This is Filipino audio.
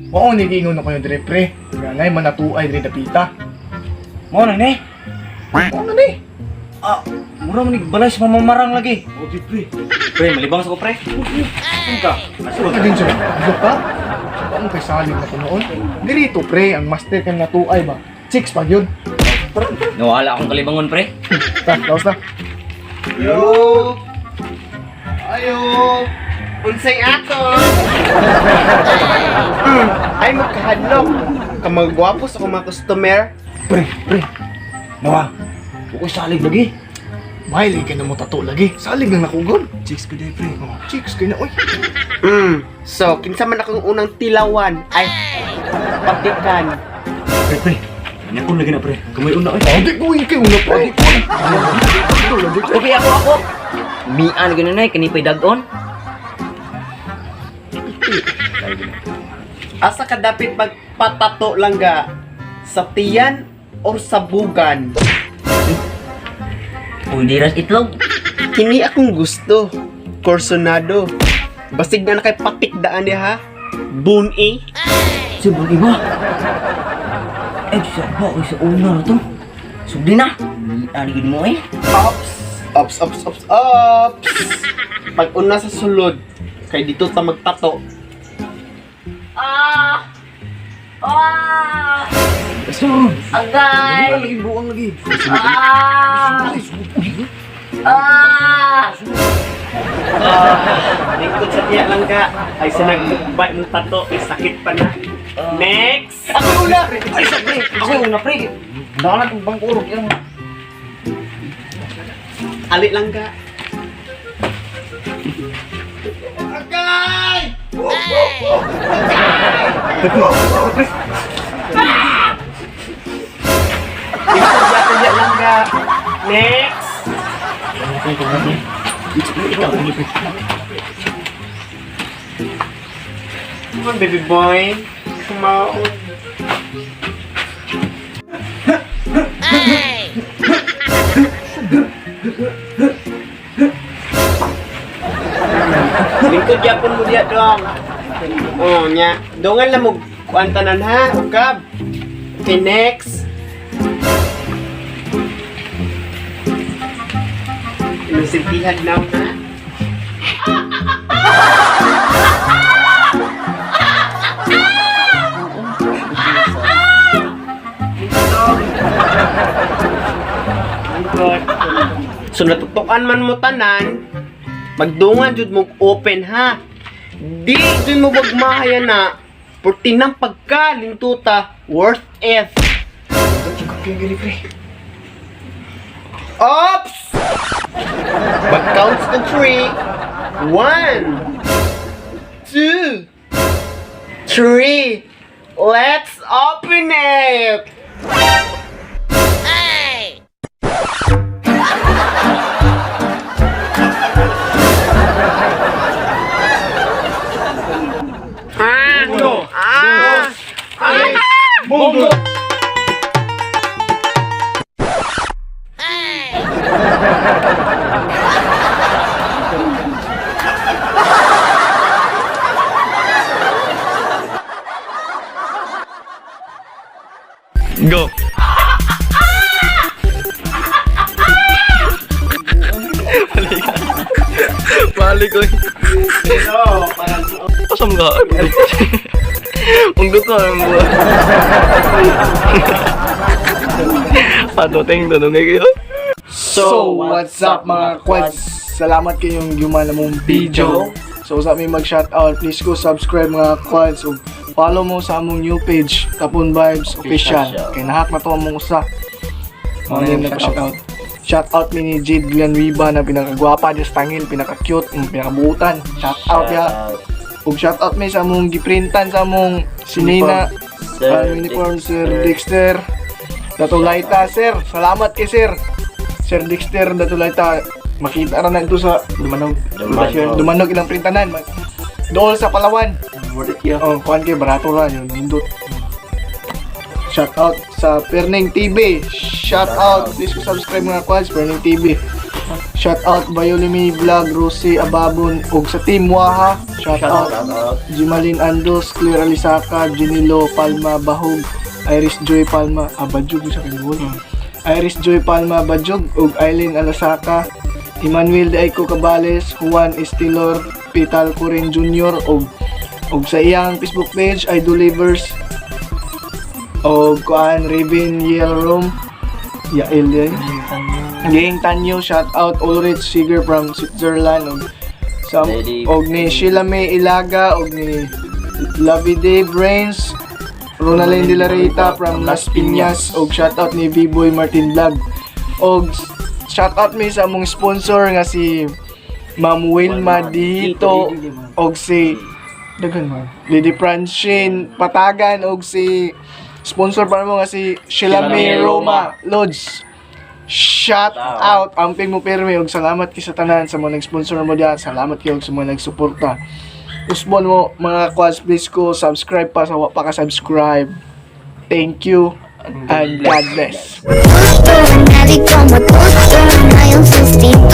Oo, nigingon na kayo dire pre. Ganay manatuay dire dapita. Mo na ni. Oo na ni. Ah, mura mo ni balay sa mamamarang lagi. O di pre. Pre, malibang sa ko pre. Saan ka? Ano ka din siya? Ano ka? Ano kay saling na ko noon? Dirito pre, ang master kan natuay ba? Chicks pa yun. Nawala akong kalibangon pre. Tapos na. Yo! Ayo! Unsay ato? Ay magkahadlok. Kamagwapo sa mga customer. Pre, pre. Nawa. Ukoy salig lagi. Mahilig ka na mo tato lagi. Salig lang nakugod. Chicks ko day pre. Oh, chicks ka na. Uy. So, kinsa man akong unang tilawan ay patikan. Pre pre. Kanya ko lagi na pre. Kamay una oy. Adik ko yung kayo na pre. Okay ako. Mian ganun na kanipay dagon. Asa ka dapat magpatato lang ga? Sa tiyan or sa bugan? Uy, diras itlog. Kini akong gusto. Corsonado. Basig na kay patikdaan niya ha. Buni. Subang iba. Eh, siya ba? Uy, sa una na to. Subli na. Mian mo eh. Ops. Pag una sa sulod, kay dito ta magtato. Basta. Agay! Lagi buang lagi. Lingkod sa tiyak lang ka. Ay sa nagmukbat ng tato, ay sakit pa na. Next! Ako una. Ay, sa pre. Ako una pre. Daka na itong bangkurog. Yan. Ali lang ka. Agay! Tiyak lang ka. Next! Come on, baby boy. Come on. Lingkod yapon mo diya dong. Oh, nya. Dongan lang mo kuantanan ha, ukab. Okay, next. Nasintihan now ha. So natutukan man mo tanan, magdungan jud mo open ha. Di jud mo magmahaya na porti ng pagkalintuta worth it. Ops! Mag-counts to 3. 1 2 3. Let's open it! Bongo! Go. Balik ko. Ito, parang Pasam ka. Munggo ka ang buwan. Patoteng tanong kayo. So, what's up mga quads? Salamat kayong yuman na mong video. So, sa amin mag-shoutout, please go subscribe mga quads. O follow mo sa among new page, Tapon Vibes Official. Kaya nahak na to among usa. Mga name na pa-shoutout. Shoutout mi ni Jade Villanueva na pinakagwapa, Diyos tangil, pinaka-cute, pinakabuutan. Shoutout ya. Ug shoutout mi sa among giprintan sa among sinina. Uniform Sir Dexter. Datulaita sir. Salamat kay sir. Sir Dexter Datulaita. Makita ra na ito sa Dumanog ilang printanan. Dool sa Palawan. Oh, kuan kay barato ra yung nindot. Shout out sa Perning TV. Shout out. Please subscribe mga quads Perning TV. Shout out Violimi Vlog, Rosie Ababon, ug sa Team Waha. Shout out Jimalin Andos, Claire Alisaka, Junilo Palma Bahog, Iris Joy Palma, Abadjog sa kanyol. Iris Joy Palma Bajog, ug Aileen Alasaka, Emmanuel de Aico Cabales, Juan Estilor, Pital Corin Jr. ug sa iyang Facebook page Idolivers ug kuan Raven Yelroom Yael yan. Ging Tanyo, shout out Ulrich Siger from Switzerland og ni Sheila May Ilaga og ni Lovey Day Brains, Ronaldin De La Rita from Las Piñas og shout out ni V-Boy Martin Vlog og shout out mi sa among sponsor nga si Ma'am Wilma Dito og si daghan mo Lady Francine Patagan og si sponsor pa mo nga si Sheila May Roma Lodge. Shout out amping mo pirmi og salamat kay sa tanan sa mga nag-sponsor mo diyan. Salamat kayo sa mga nagsuporta. Usbon mo mga quads, please ko subscribe pa sa wa pa ka subscribe. Thank you and God bless. Nadie como tú, yo no hay un sustituto.